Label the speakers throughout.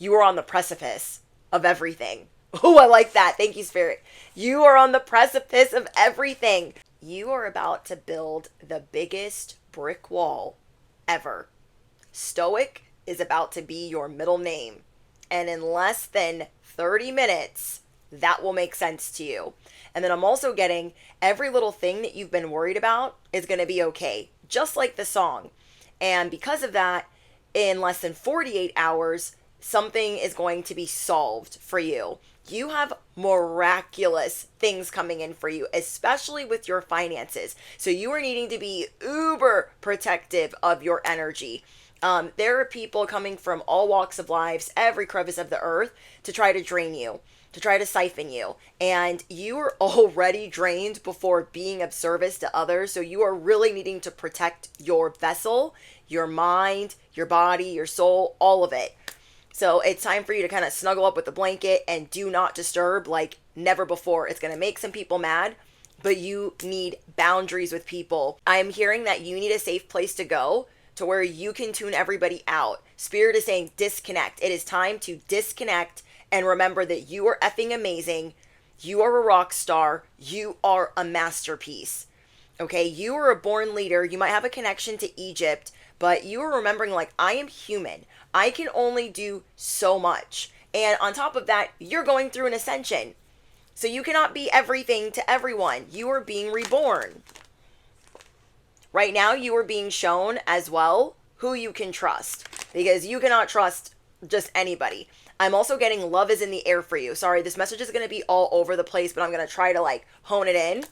Speaker 1: You are on the precipice of everything. Oh, I like that. Thank you, Spirit. You are on the precipice of everything. You are about to build the biggest brick wall ever. Stoic is about to be your middle name. And in less than 30 minutes, that will make sense to you. And then I'm also getting every little thing that you've been worried about is going to be okay, just like the song. And because of that, in less than 48 hours, something is going to be solved for you. You have miraculous things coming in for you, especially with your finances. So you are needing to be uber protective of your energy. There are people coming from all walks of lives, every crevice of the earth, to try to drain you, to try to siphon you. And you are already drained before being of service to others. So you are really needing to protect your vessel, your mind, your body, your soul, all of it. So it's time for you to kind of snuggle up with the blanket and do not disturb like never before. It's going to make some people mad, but you need boundaries with people. I'm hearing that you need a safe place to go to where you can tune everybody out. Spirit is saying disconnect. It is time to disconnect and remember that you are effing amazing. You are a rock star. You are a masterpiece. Okay, you are a born leader. You might have a connection to Egypt, but you are remembering like, I am human. I can only do so much. And on top of that, you're going through an ascension. So you cannot be everything to everyone. You are being reborn. Right now, you are being shown as well who you can trust, because you cannot trust just anybody. I'm also getting love is in the air for you. Sorry, this message is going to be all over the place, but I'm going to try to like hone it in.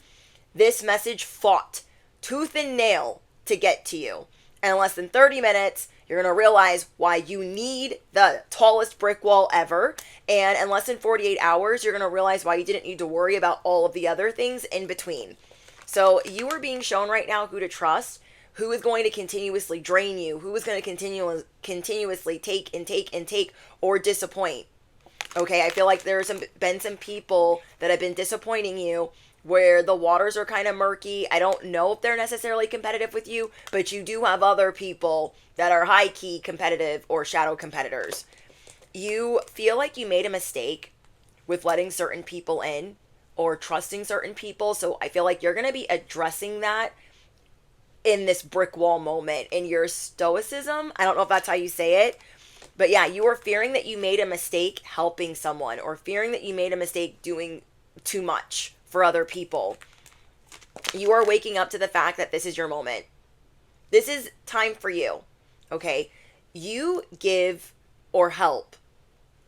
Speaker 1: This message fought tooth and nail to get to you. And in less than 30 minutes, you're going to realize why you need the tallest brick wall ever. And in less than 48 hours, you're going to realize why you didn't need to worry about all of the other things in between. So you are being shown right now who to trust, who is going to continuously drain you, who is going to continuously take and take and take or disappoint. Okay, I feel like there's been some people that have been disappointing you where the waters are kind of murky. I don't know if they're necessarily competitive with you, but you do have other people that are high-key competitive or shadow competitors. You feel like you made a mistake with letting certain people in or trusting certain people. So I feel like you're going to be addressing that in this brick wall moment in your stoicism. I don't know if that's how you say it, but yeah, you are fearing that you made a mistake helping someone or fearing that you made a mistake doing too much for other people. You are waking up to the fact that this is your moment. This is time for you. Okay. You give or help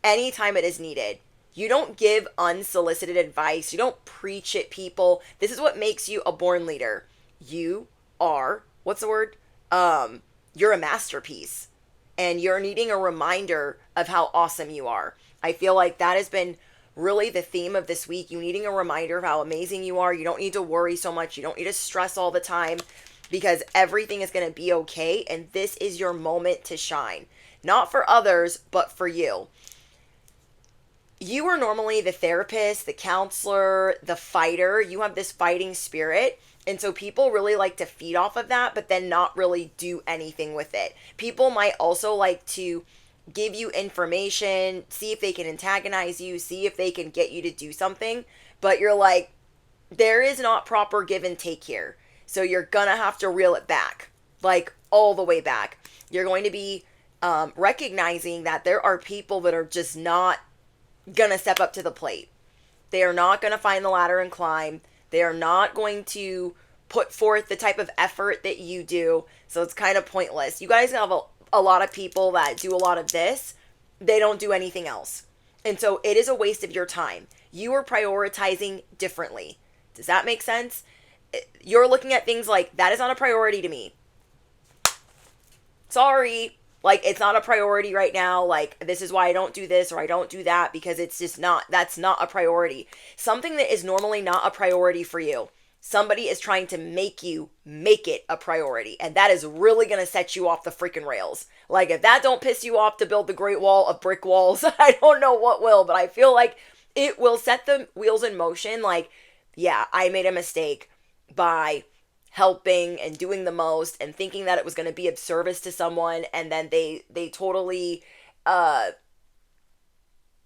Speaker 1: anytime it is needed. You don't give unsolicited advice. You don't preach at people. This is what makes you a born leader. You are, what's the word? You're a masterpiece. And you're needing a reminder of how awesome you are. I feel like that has been really the theme of this week. You needing a reminder of how amazing you are. You don't need to worry so much. You don't need to stress all the time because everything is going to be okay. And this is your moment to shine. Not for others, but for you. You are normally the therapist, the counselor, the fighter. You have this fighting spirit. And so people really like to feed off of that, but then not really do anything with it. People might also like to give you information, see if they can antagonize you, see if they can get you to do something. But you're like, there is not proper give and take here. So you're going to have to reel it back, like all the way back. You're going to be recognizing that there are people that are just not going to step up to the plate. They are not going to find the ladder and climb. They are not going to put forth the type of effort that you do. So it's kind of pointless. You guys have a lot of people that do a lot of this. They don't do anything else. And so it is a waste of your time. You are prioritizing differently. Does that make sense? You're looking at things like, that is not a priority to me. Sorry. Like, it's not a priority right now. Like, this is why I don't do this or I don't do that because it's just not, that's not a priority. Something that is normally not a priority for you. Somebody is trying to make you make it a priority. And that is really going to set you off the freaking rails. Like, if that don't piss you off to build the Great Wall of brick walls, I don't know what will, but I feel like it will set the wheels in motion. Like, yeah, I made a mistake by helping and doing the most and thinking that it was going to be of service to someone, and then they totally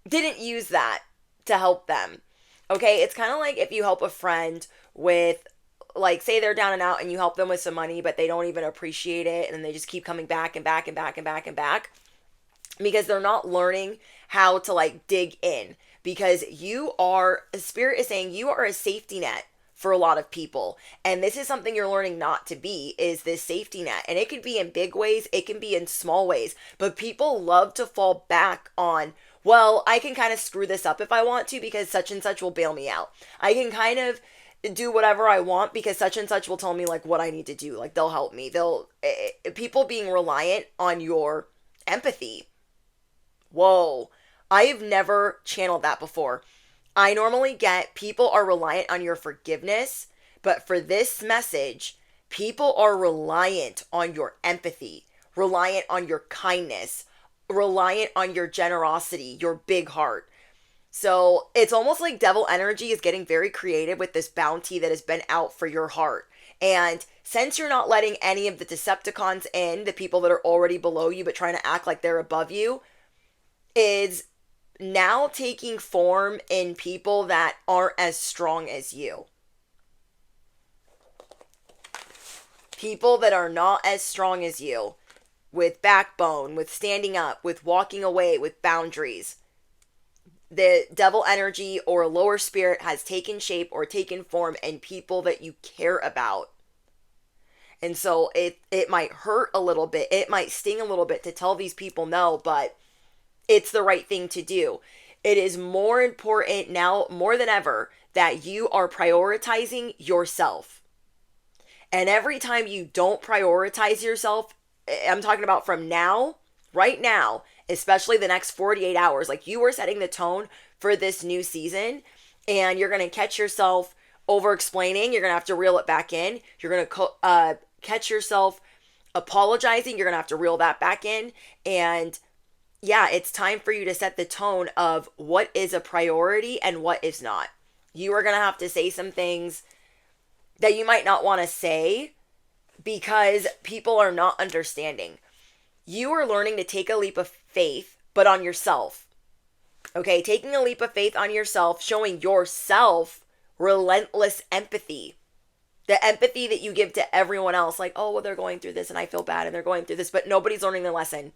Speaker 1: didn't use that to help them. Okay, it's kind of like if you help a friend with, like, say they're down and out and you help them with some money, but they don't even appreciate it, and then they just keep coming back and back and back and back and back because they're not learning how to like dig in. Because you are, Spirit is saying you are a safety net for a lot of people. And this is something you're learning not to be, is this safety net. And it can be in big ways, it can be in small ways. But people love to fall back on, well, I can kind of screw this up if I want to because such and such will bail me out. I can kind of do whatever I want because such and such will tell me like what I need to do. Like they'll help me. People being reliant on your empathy. Whoa. I've never channeled that before. I normally get people are reliant on your forgiveness, but for this message, people are reliant on your empathy, reliant on your kindness, reliant on your generosity, your big heart. So it's almost like devil energy is getting very creative with this bounty that has been out for your heart. And since you're not letting any of the Decepticons in, the people that are already below you but trying to act like they're above you, is now taking form in people that aren't as strong as you. People that are not as strong as you, with backbone, with standing up, with walking away, with boundaries. The devil energy or lower spirit has taken shape or taken form in people that you care about. And so it might hurt a little bit. It might sting a little bit to tell these people no, but it's the right thing to do. It is more important now, more than ever, that you are prioritizing yourself. And every time you don't prioritize yourself, I'm talking about from now, right now, especially the next 48 hours, like you are setting the tone for this new season, and you're going to catch yourself over explaining. You're going to have to reel it back in. You're going to catch yourself apologizing. You're going to have to reel that back in. And yeah, it's time for you to set the tone of what is a priority and what is not. You are going to have to say some things that you might not want to say because people are not understanding. You are learning to take a leap of faith, but on yourself. Okay, taking a leap of faith on yourself, showing yourself relentless empathy. The empathy that you give to everyone else, like, oh, well, they're going through this and I feel bad and they're going through this, but nobody's learning the lesson.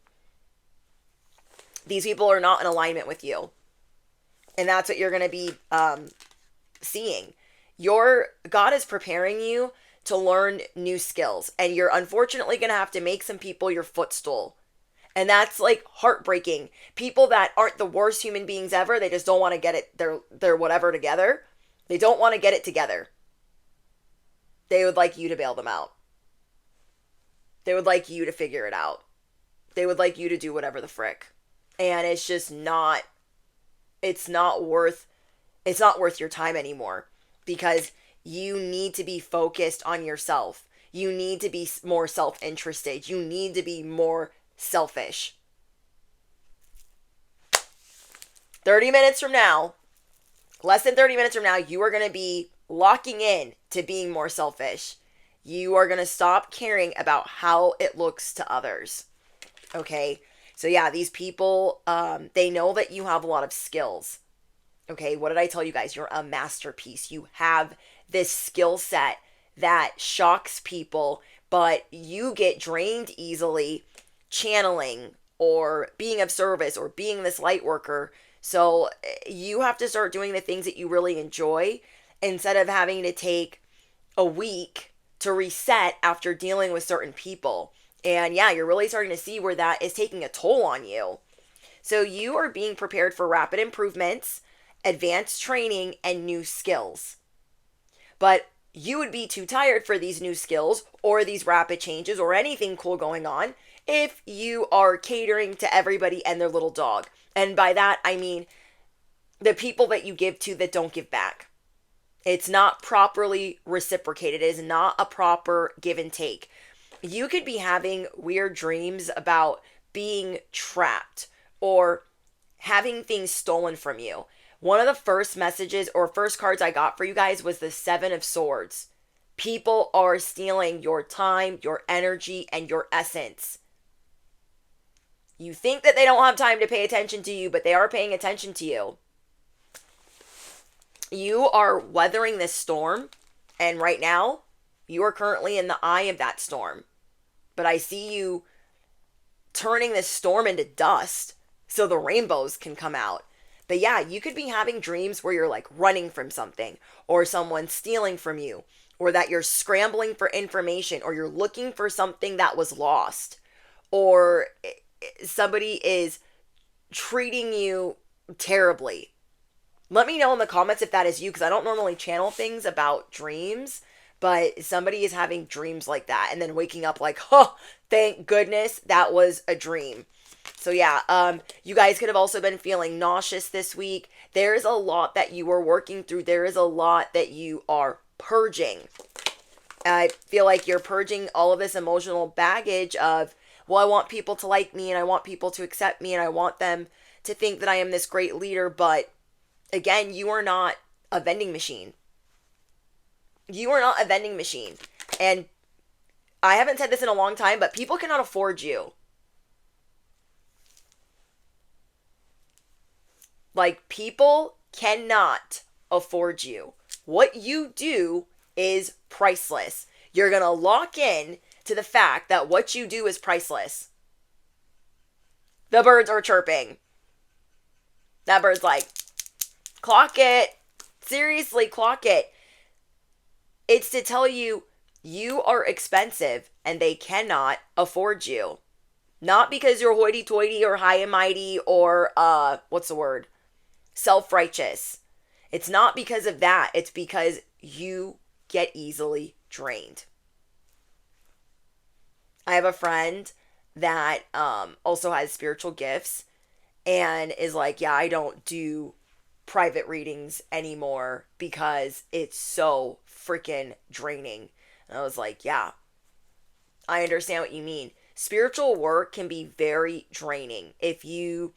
Speaker 1: These people are not in alignment with you. And that's what you're going to be seeing. God is preparing you to learn new skills. And you're unfortunately going to have to make some people your footstool. And that's like heartbreaking. People that aren't the worst human beings ever, they just don't want to get it, their whatever together. They don't want to get it together. They would like you to bail them out. They would like you to figure it out. They would like you to do whatever the frick. And it's just not, it's not worth your time anymore, because you need to be focused on yourself. You need to be more self-interested. You need to be more selfish. 30 minutes from now, less than 30 minutes from now, you are going to be locking in to being more selfish. You are going to stop caring about how it looks to others. Okay? So yeah, these people, they know that you have a lot of skills. Okay, what did I tell you guys? You're a masterpiece. You have this skill set that shocks people, but you get drained easily channeling or being of service or being this light worker. So you have to start doing the things that you really enjoy instead of having to take a week to reset after dealing with certain people. And yeah, you're really starting to see where that is taking a toll on you. So you are being prepared for rapid improvements, advanced training, and new skills. But you would be too tired for these new skills or these rapid changes or anything cool going on if you are catering to everybody and their little dog. And by that, I mean the people that you give to that don't give back. It's not properly reciprocated. It is not a proper give and take. You could be having weird dreams about being trapped or having things stolen from you. One of the first messages or first cards I got for you guys was the 7 of Swords. People are stealing your time, your energy, and your essence. You think that they don't have time to pay attention to you, but they are paying attention to you. You are weathering this storm, and right now, you are currently in the eye of that storm. But I see you turning this storm into dust so the rainbows can come out. But yeah, you could be having dreams where you're like running from something, or someone stealing from you, or that you're scrambling for information, or you're looking for something that was lost, or somebody is treating you terribly. Let me know in the comments if that is you, because I don't normally channel things about dreams, but somebody is having dreams like that and then waking up like, oh, thank goodness that was a dream. So yeah, you guys could have also been feeling nauseous this week. There is a lot that you are working through. There is a lot that you are purging. I feel like you're purging all of this emotional baggage of, well, I want people to like me, and I want people to accept me, and I want them to think that I am this great leader. But again, you are not a vending machine. You are not a vending machine. And I haven't said this in a long time, but people cannot afford you. Like, people cannot afford you. What you do is priceless. You're going to lock in to the fact that what you do is priceless. The birds are chirping. That bird's like, clock it. Seriously, clock it. It's to tell you, you are expensive and they cannot afford you. Not because you're hoity-toity or high and mighty or, what's the word? Self-righteous. It's not because of that. It's because you get easily drained. I have a friend that also has spiritual gifts and is like, yeah, I don't do private readings anymore because it's so freaking draining. And I was like, yeah, I understand what you mean. Spiritual work can be very draining if you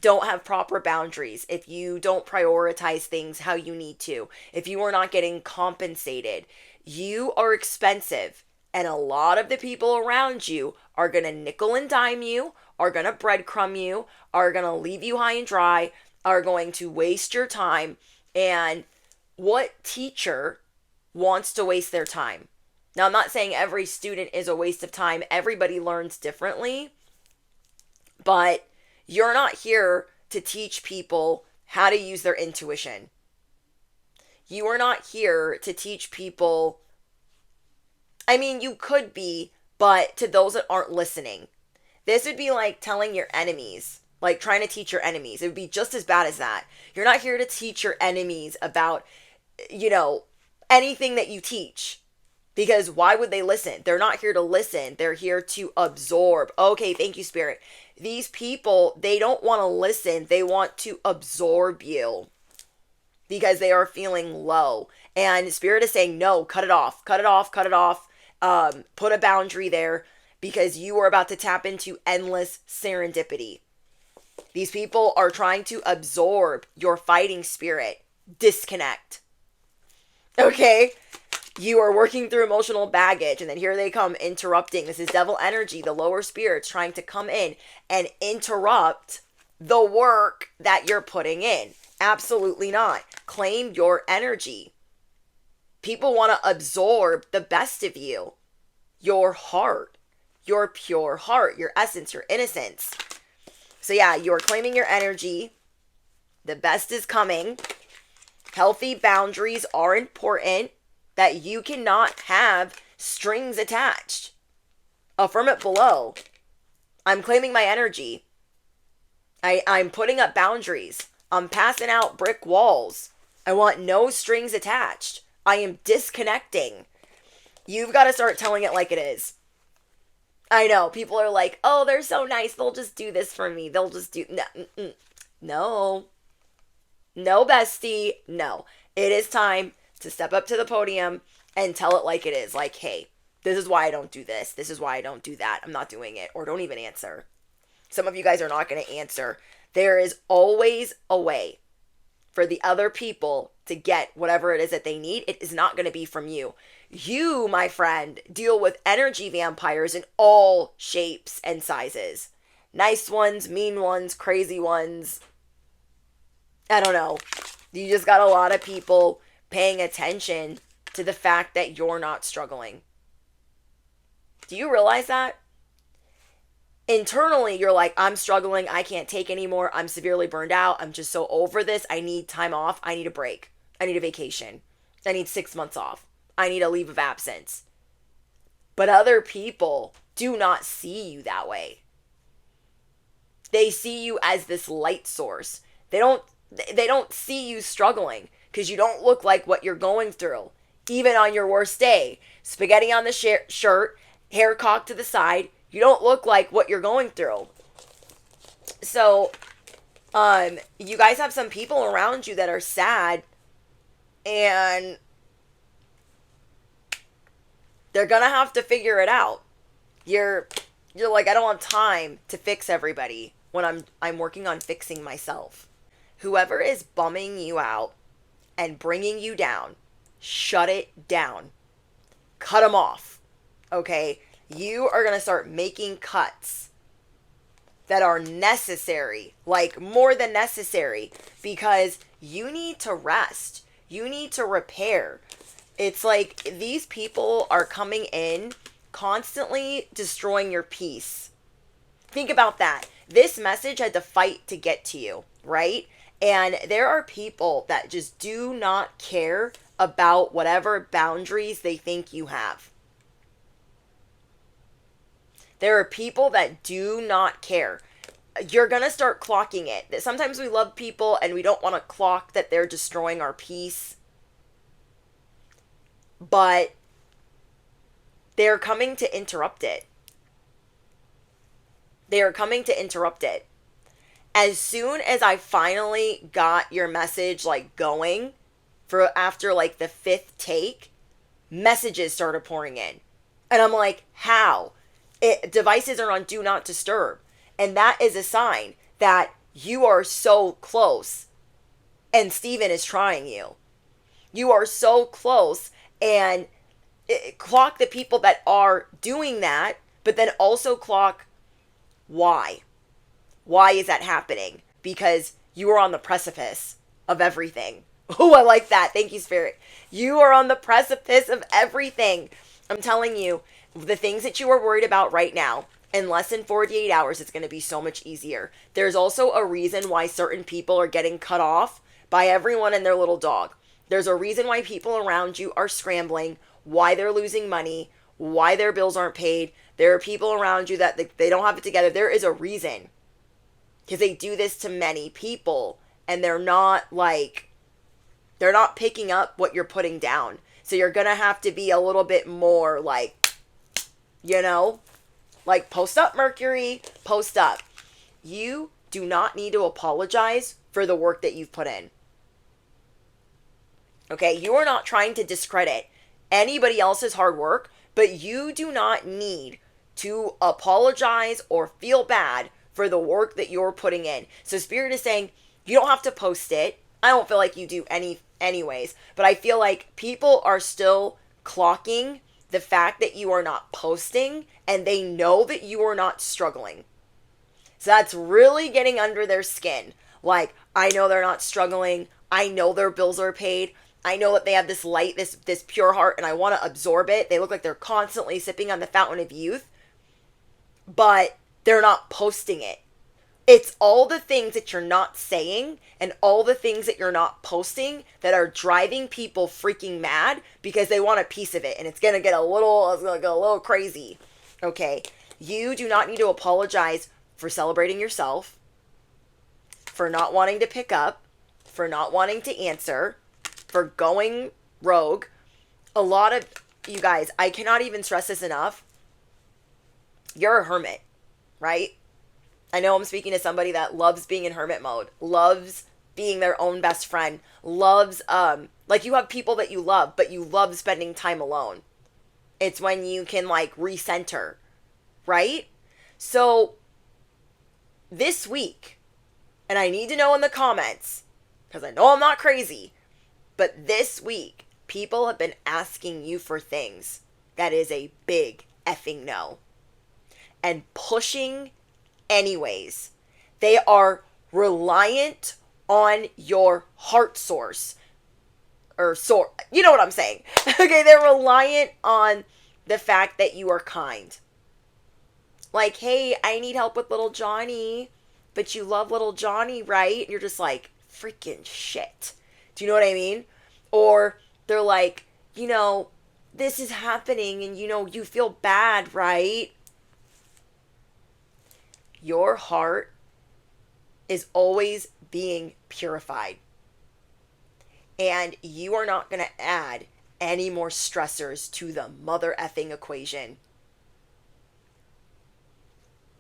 Speaker 1: don't have proper boundaries, if you don't prioritize things how you need to, if you are not getting compensated. You are expensive, and a lot of the people around you are going to nickel and dime you, are going to breadcrumb you, are going to leave you high and dry, are going to waste your time. And what teacher wants to waste their time? Now, I'm not saying every student is a waste of time. Everybody learns differently. But you're not here to teach people how to use their intuition. You are not here to teach people. I mean, you could be, but to those that aren't listening. This would be like telling your enemies, like trying to teach your enemies. It would be just as bad as that. You're not here to teach your enemies about, anything that you teach. Because why would they listen? They're not here to listen. They're here to absorb. Okay, thank you, Spirit. These people, they don't want to listen. They want to absorb you because they are feeling low. And Spirit is saying, no, cut it off, cut it off, cut it off. Put a boundary there because you are about to tap into endless serendipity. These people are trying to absorb your fighting spirit. Disconnect. Okay? You are working through emotional baggage, and then here they come interrupting. This is devil energy, the lower spirits trying to come in and interrupt the work that you're putting in. Absolutely not. Claim your energy. People want to absorb the best of you. Your heart, your pure heart, your essence, your innocence. So yeah, you're claiming your energy. The best is coming. Healthy boundaries are important. That you cannot have strings attached. Affirm it below. I'm claiming my energy. I'm putting up boundaries. I'm passing out brick walls. I want no strings attached. I am disconnecting. You've got to start telling it like it is. I know. People are like, oh, they're so nice. They'll just do this for me. They'll just do... No. No, bestie. No. It is time to step up to the podium and tell it like it is. Like, hey, this is why I don't do this. This is why I don't do that. I'm not doing it. Or don't even answer. Some of you guys are not going to answer. There is always a way for the other people to get whatever it is that they need. It is not going to be from you. You, my friend, deal with energy vampires in all shapes and sizes. Nice ones, mean ones, crazy ones. I don't know. You just got a lot of people paying attention to the fact that you're not struggling. Do you realize that? Internally, you're like, I'm struggling. I can't take anymore. I'm severely burned out. I'm just so over this. I need time off. I need a break. I need a vacation. I need 6 months off. I need a leave of absence. But other people do not see you that way. They see you as this light source. They don't see you struggling because you don't look like what you're going through. Even on your worst day, spaghetti on the shirt, hair cocked to the side, you don't look like what you're going through. So, you guys have some people around you that are sad, and they're gonna have to figure it out. You're like, I don't have time to fix everybody when I'm working on fixing myself. Whoever is bumming you out and bringing you down, shut it down. Cut them off. Okay? You are going to start making cuts that are necessary, like more than necessary, because you need to rest. You need to repair. It's like these people are coming in constantly destroying your peace. Think about that. This message had to fight to get to you, right? And there are people that just do not care about whatever boundaries they think you have. There are people that do not care. You're going to start clocking it. Sometimes we love people and we don't want to clock that they're destroying our peace. But they're coming to interrupt it. They are coming to interrupt it. As soon as I finally got your message like going, for after like the 5th take, messages started pouring in. And I'm like, how? Devices are on do not disturb. And that is a sign that you are so close and Steven is trying you. You are so close, and clock the people that are doing that, but then also clock why. Why is that happening? Because you are on the precipice of everything. Oh, I like that. Thank you, Spirit. You are on the precipice of everything. I'm telling you, the things that you are worried about right now, in less than 48 hours, it's going to be so much easier. There's also a reason why certain people are getting cut off by everyone and their little dog. There's a reason why people around you are scrambling, why they're losing money, why their bills aren't paid. There are people around you that they don't have it together. There is a reason. Because they do this to many people, and they're not picking up what you're putting down. So you're going to have to be a little bit more like post up, Mercury, post up. You do not need to apologize for the work that you've put in. Okay, you are not trying to discredit anybody else's hard work, but you do not need to apologize or feel bad for the work that you're putting in. So Spirit is saying you don't have to post it. I don't feel like you do anyways, but I feel like people are still clocking the fact that you are not posting, and they know that you are not struggling. So that's really getting under their skin. Like, I know they're not struggling. I know their bills are paid. I know that they have this light, this pure heart, and I want to absorb it. They look like they're constantly sipping on the fountain of youth, but they're not posting it. It's all the things that you're not saying and all the things that you're not posting that are driving people freaking mad because they want a piece of it, and it's gonna get a little crazy. Okay, you do not need to apologize for celebrating yourself, for not wanting to pick up, for not wanting to answer, for going rogue. A lot of you guys, I cannot even stress this enough. You're a hermit, right? I know I'm speaking to somebody that loves being in hermit mode, loves being their own best friend, loves, like you have people that you love, but you love spending time alone. It's when you can recenter, right? So this week, and I need to know in the comments, because I know I'm not crazy, but this week, people have been asking you for things that is a big effing no. And pushing anyways. They are reliant on your heart source. You know what I'm saying. Okay, they're reliant on the fact that you are kind. Like, hey, I need help with little Johnny, but you love little Johnny, right? And you're just like, freaking shit. Do you know what I mean? Or they're like, this is happening and you feel bad, right? Your heart is always being purified. And you are not going to add any more stressors to the mother effing equation.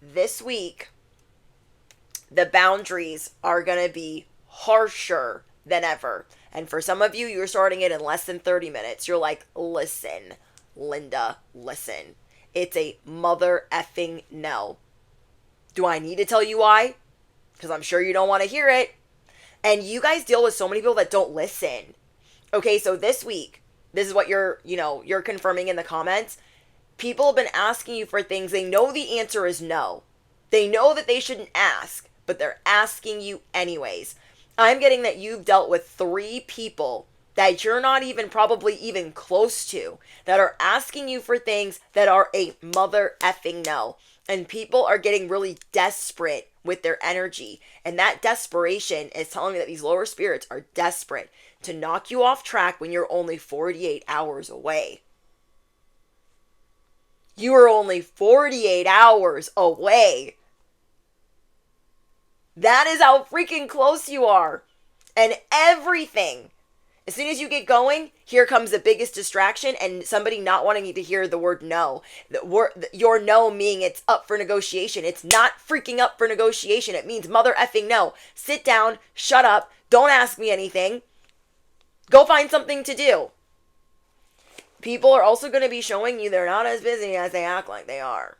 Speaker 1: This week, the boundaries are going to be harsher than ever. And for some of you, you're starting it in less than 30 minutes. You're like, listen, Linda, listen. It's a mother effing no. Do I need to tell you why? Because I'm sure you don't want to hear it. And you guys deal with so many people that don't listen. Okay, so this week, this is what you're confirming in the comments. People have been asking you for things. They know the answer is no. They know that they shouldn't ask, but they're asking you anyways. I'm getting that you've dealt with 3 people that you're not probably even close to that are asking you for things that are a mother effing no. And people are getting really desperate with their energy. And that desperation is telling me that these lower spirits are desperate to knock you off track when you're only 48 hours away. You are only 48 hours away. That is how freaking close you are. And everything, as soon as you get going, here comes the biggest distraction and somebody not wanting you to hear the word no. Your no meaning it's up for negotiation. It's not freaking up for negotiation. It means mother effing no. Sit down, shut up, don't ask me anything. Go find something to do. People are also going to be showing you they're not as busy as they act like they are.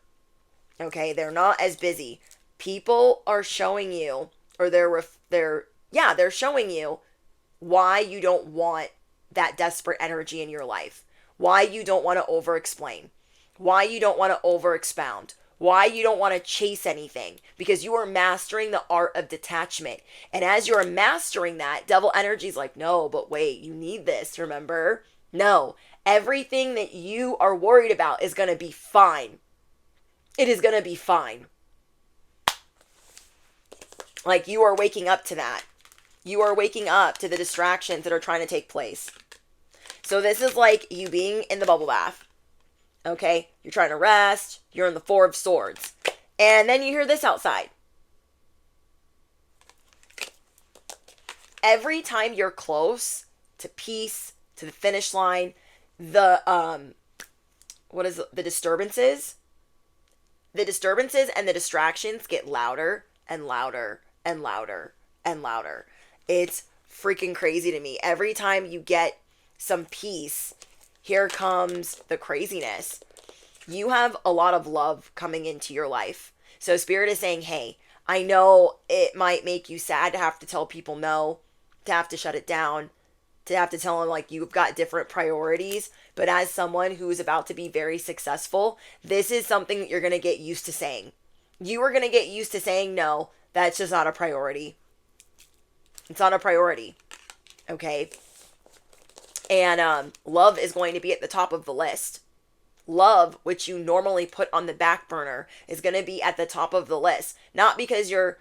Speaker 1: Okay, they're not as busy. People are showing you, or they're showing you why you don't want that desperate energy in your life. Why you don't want to over-explain. Why you don't want to over-expound. Why you don't want to chase anything. Because you are mastering the art of detachment. And as you're mastering that, devil energy is like, no, but wait, you need this, remember? No, everything that you are worried about is going to be fine. It is going to be fine. Like, you are waking up to that. You are waking up to the distractions that are trying to take place. So this is like you being in the bubble bath. Okay? You're trying to rest. You're in the 4 of Swords. And then you hear this outside. Every time you're close to peace, to the finish line, the disturbances? The disturbances and the distractions get louder and louder and louder and louder. It's freaking crazy to me. Every time you get some peace, here comes the craziness. You have a lot of love coming into your life. So Spirit is saying, hey, I know it might make you sad to have to tell people no, to have to shut it down, to have to tell them like you've got different priorities. But as someone who's about to be very successful, this is something that you're going to get used to saying. You are going to get used to saying no. That's just not a priority. It's not a priority. Okay? And love is going to be at the top of the list. Love, which you normally put on the back burner, is going to be at the top of the list. Not because you're,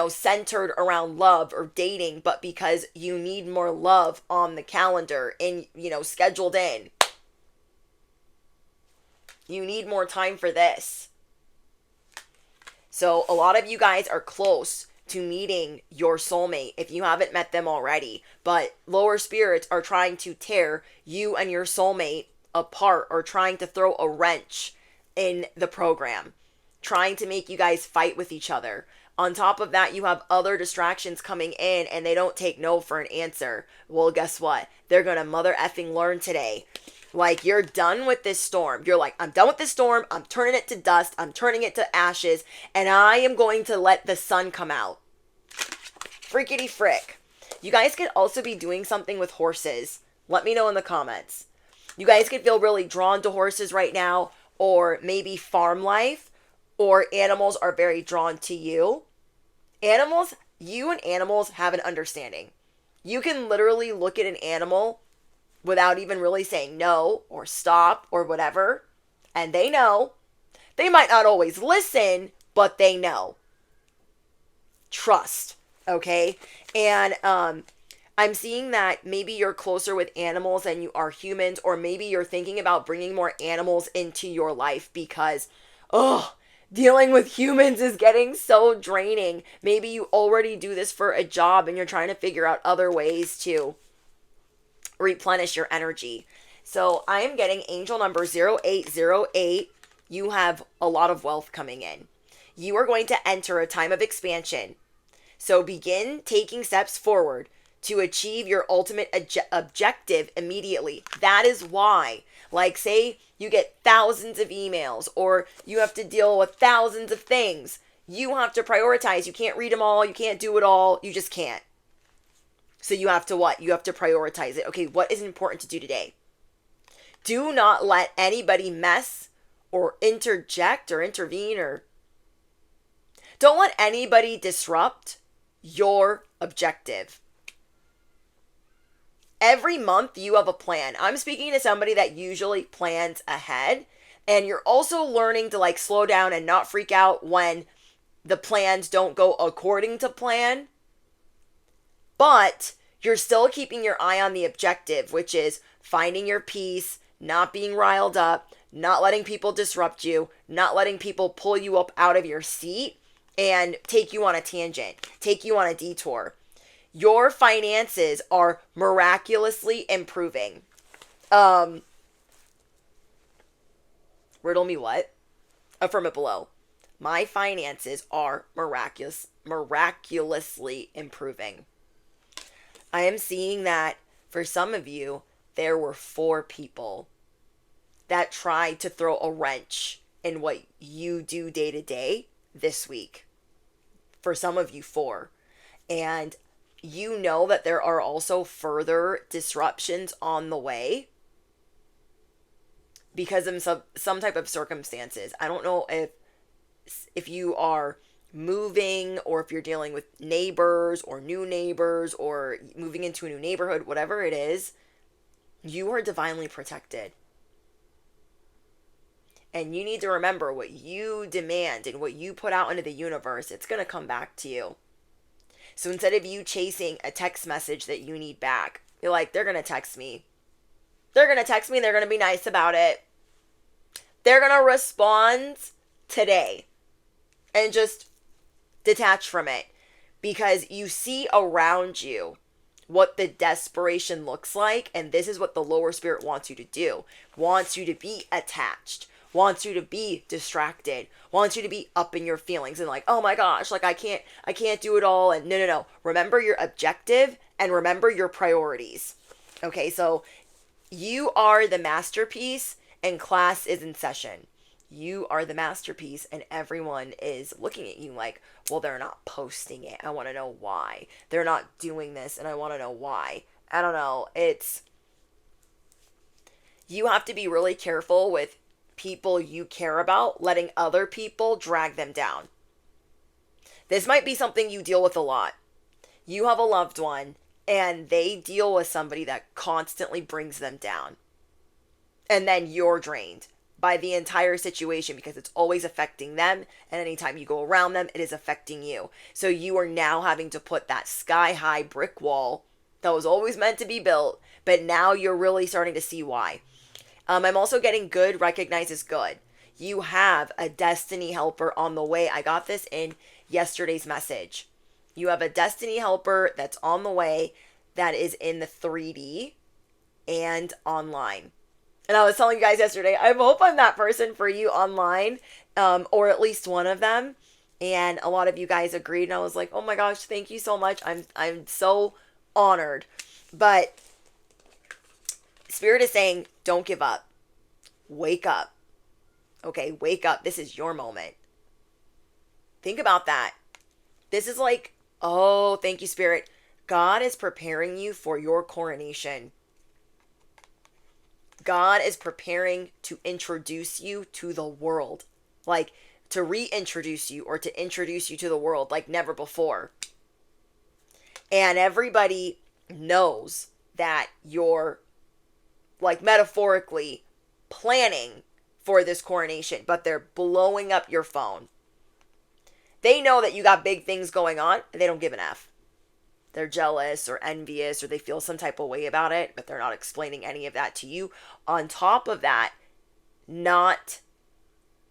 Speaker 1: centered around love or dating, but because you need more love on the calendar and, scheduled in. You need more time for this. So a lot of you guys are close to meeting your soulmate if you haven't met them already. But lower spirits are trying to tear you and your soulmate apart or trying to throw a wrench in the program. Trying to make you guys fight with each other. On top of that, you have other distractions coming in and they don't take no for an answer. Well, guess what? They're going to mother effing learn today. Like, you're done with this storm. You're like, I'm done with this storm. I'm turning it to dust. I'm turning it to ashes. And I am going to let the sun come out. Frickety frick. You guys could also be doing something with horses. Let me know in the comments. You guys could feel really drawn to horses right now. Or maybe farm life. or animals are very drawn to you. You and animals have an understanding. You can literally look at an animal without even really saying no or stop or whatever, and they know. They might not always listen, but they know. Trust, okay? And I'm seeing that maybe you're closer with animals than you are humans, or maybe you're thinking about bringing more animals into your life because, oh, dealing with humans is getting so draining. Maybe you already do this for a job and you're trying to figure out other ways to replenish your energy. So I am getting angel number 0808. You have a lot of wealth coming in. You are going to enter a time of expansion. So begin taking steps forward to achieve your ultimate objective immediately. That is why, like, say you get thousands of emails or you have to deal with thousands of things. You have to prioritize. You can't read them all. You can't do it all. You just can't. So you have to what? You have to prioritize it. Okay, what is important to do today? Do not let anybody mess or interject or intervene, or don't let anybody disrupt your objective. Every month you have a plan. I'm speaking to somebody that usually plans ahead, and you're also learning to like slow down and not freak out when the plans don't go according to plan. But you're still keeping your eye on the objective, which is finding your peace, not being riled up, not letting people disrupt you, not letting people pull you up out of your seat and take you on a tangent, take you on a detour. Your finances are miraculously improving. Riddle me what? Affirm it below. My finances are miraculously improving. I am seeing that for some of you, there were 4 people that tried to throw a wrench in what you do day to day this week. For some of you, 4. And you know that there are also further disruptions on the way because of some type of circumstances. I don't know if you are moving or if you're dealing with neighbors or new neighbors or moving into a new neighborhood, whatever it is, you are divinely protected. And you need to remember what you demand and what you put out into the universe, it's going to come back to you. So instead of you chasing a text message that you need back, you're like, they're going to text me. They're going to text me and they're going to be nice about it. They're going to respond today. And just detach from it. Because you see around you what the desperation looks like. And this is what the lower spirit wants you to do. Wants you to be attached. Wants you to be distracted, wants you to be up in your feelings and like, oh my gosh, like I can't do it all. And no. Remember your objective and remember your priorities. Okay, so you are the masterpiece and class is in session. You are the masterpiece and everyone is looking at you like, well, they're not posting it. I want to know why. They're not doing this and I want to know why. I don't know. You have to be really careful with people you care about, letting other people drag them down. This might be something you deal with a lot. You have a loved one and they deal with somebody that constantly brings them down. And then you're drained by the entire situation because it's always affecting them. And anytime you go around them, it is affecting you. So you are now having to put that sky-high brick wall that was always meant to be built, but now you're really starting to see why. I'm also getting good recognizes good. You have a destiny helper on the way. I got this in yesterday's message. You have a destiny helper that's on the way that is in the 3D and online. And I was telling you guys yesterday, I hope I'm that person for you online, or at least one of them. And a lot of you guys agreed, and I was like, oh my gosh, thank you so much. I'm so honored. But Spirit is saying, don't give up. Wake up. Okay, wake up. This is your moment. Think about that. This is like, oh, thank you, Spirit. God is preparing you for your coronation. God is preparing to introduce you to the world. Like, to reintroduce you or to introduce you to the world like never before. And everybody knows that you're, like, metaphorically planning for this coronation, but they're blowing up your phone. They know that you got big things going on, and they don't give an F. They're jealous or envious, or they feel some type of way about it, but they're not explaining any of that to you. On top of that, not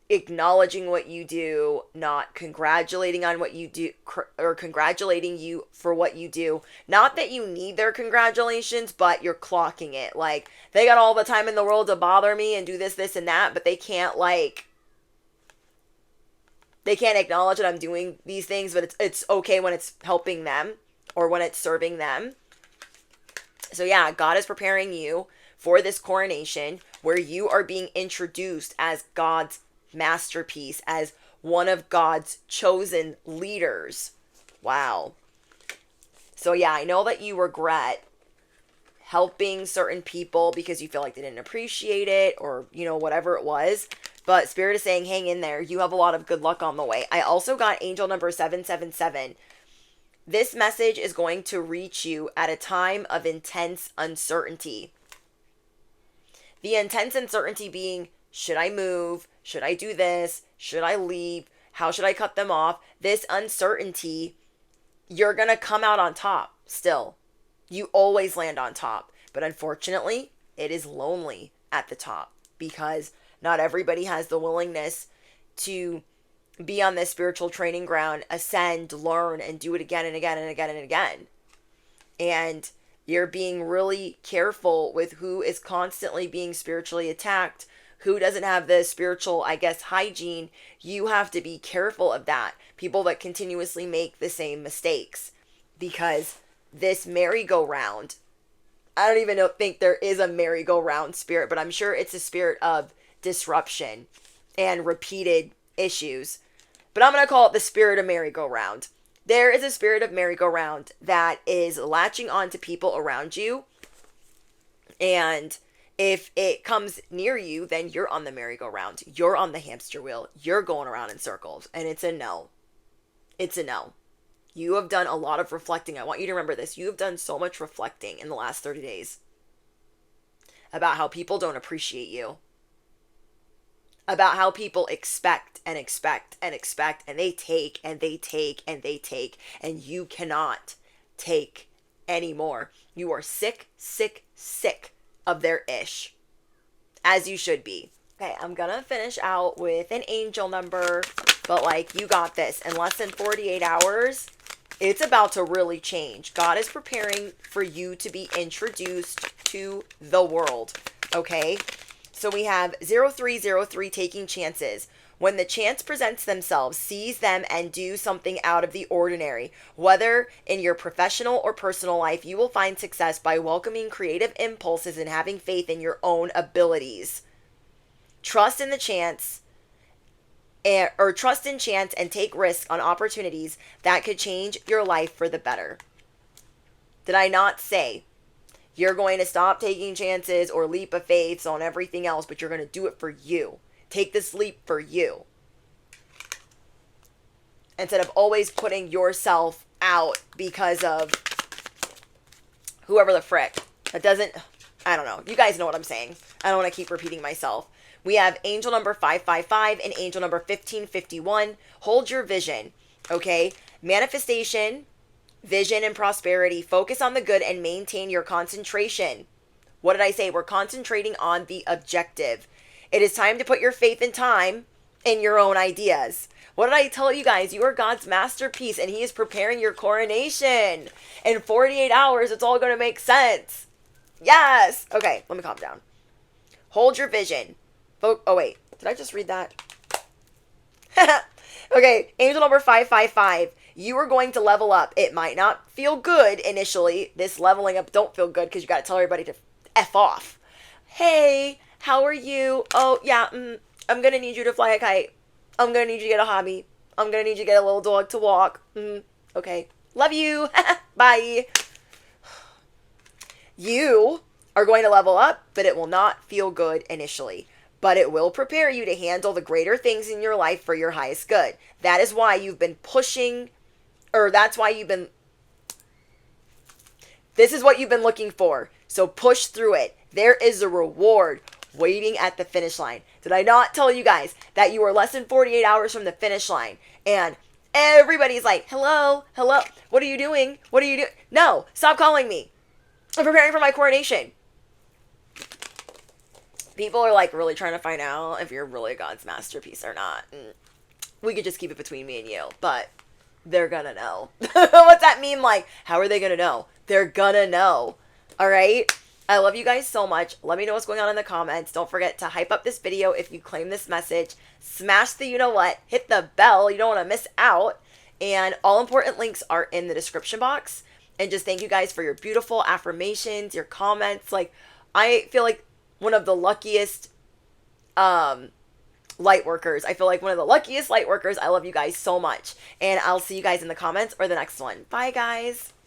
Speaker 1: acknowledging what you do, not congratulating on what you do, or congratulating you for what you do. Not that you need their congratulations, but you're clocking it. Like, they got all the time in the world to bother me and do this, this, and that, but they can't acknowledge that I'm doing these things, but it's okay when it's helping them or when it's serving them. So yeah, God is preparing you for this coronation where you are being introduced as God's masterpiece, as one of God's chosen leaders. Wow. So yeah, I know that you regret helping certain people because you feel like they didn't appreciate it, or, you know, whatever it was. But Spirit is saying, hang in there. You have a lot of good luck on the way. I also got angel number 777. This message is going to reach you at a time of intense uncertainty. The intense uncertainty being, should I move? Should I do this? Should I leave? How should I cut them off? This uncertainty, you're going to come out on top still. You always land on top. But unfortunately, it is lonely at the top because not everybody has the willingness to be on this spiritual training ground, ascend, learn, and do it again and again and again and again. And you're being really careful with who is constantly being spiritually attacked, who doesn't have the spiritual, I guess, hygiene. You have to be careful of that. People that continuously make the same mistakes, because this merry-go-round, I don't even think there is a merry-go-round spirit, but I'm sure it's a spirit of disruption and repeated issues. But I'm going to call it the spirit of merry-go-round. There is a spirit of merry-go-round that is latching on to people around you. And if it comes near you, then you're on the merry-go-round. You're on the hamster wheel. You're going around in circles. And it's a no. It's a no. You have done a lot of reflecting. I want you to remember this. You have done so much reflecting in the last 30 days about how people don't appreciate you. About how people expect and expect and expect, and they take and they take and they take, and you cannot take anymore. You are sick, sick, sick of their ish, as you should be. Okay, I'm gonna finish out with an angel number, but like, you got this. In less than 48 hours, it's about to really change. God is preparing for you to be introduced to the world, okay? So we have 0303, taking chances. When the chance presents themselves, seize them and do something out of the ordinary. Whether in your professional or personal life, you will find success by welcoming creative impulses and having faith in your own abilities. Trust in the chance, or trust in chance and take risks on opportunities that could change your life for the better. Did I not say you're going to stop taking chances or leap of faiths on everything else, but you're going to do it for you? Take this leap for you. Instead of always putting yourself out because of whoever the frick. That doesn't, I don't know. You guys know what I'm saying. I don't want to keep repeating myself. We have angel number 555 and angel number 1551. Hold your vision, okay? Manifestation, vision, and prosperity. Focus on the good and maintain your concentration. What did I say? We're concentrating on the objective. It is time to put your faith and time in your own ideas. What did I tell you guys? You are God's masterpiece, and He is preparing your coronation. In 48 hours, it's all going to make sense. Yes. Okay, let me calm down. Hold your vision. Oh, wait. Did I just read that? Okay, angel number 555. You are going to level up. It might not feel good initially. This leveling up don't feel good because you got to tell everybody to F off. Hey, how are you? Oh, yeah, I'm going to need you to fly a kite. I'm going to need you to get a hobby. I'm going to need you to get a little dog to walk. Okay. Love you. Bye. You are going to level up, but it will not feel good initially. but it will prepare you to handle the greater things in your life for your highest good. That is why you've been pushing, or that's why you've been, this is what you've been looking for. So push through it. There is a reward waiting at the finish line. Did I not tell you guys that you are less than 48 hours from the finish line? And everybody's like, hello, hello, what are you doing? What are you doing? No, stop calling me. I'm preparing for my coronation. People are like really trying to find out if you're really God's masterpiece or not. We could just keep it between me and you, but they're gonna know. What's that mean? Like, how are they gonna know? They're gonna know. All right? I love you guys so much. Let me know what's going on in the comments. Don't forget to hype up this video if you claim this message. Smash the you-know-what. Hit the bell. You don't want to miss out. And all important links are in the description box. And just thank you guys for your beautiful affirmations, your comments. Like, I feel like one of the luckiest light workers. I feel like one of the luckiest light workers. I love you guys so much. And I'll see you guys in the comments or the next one. Bye, guys.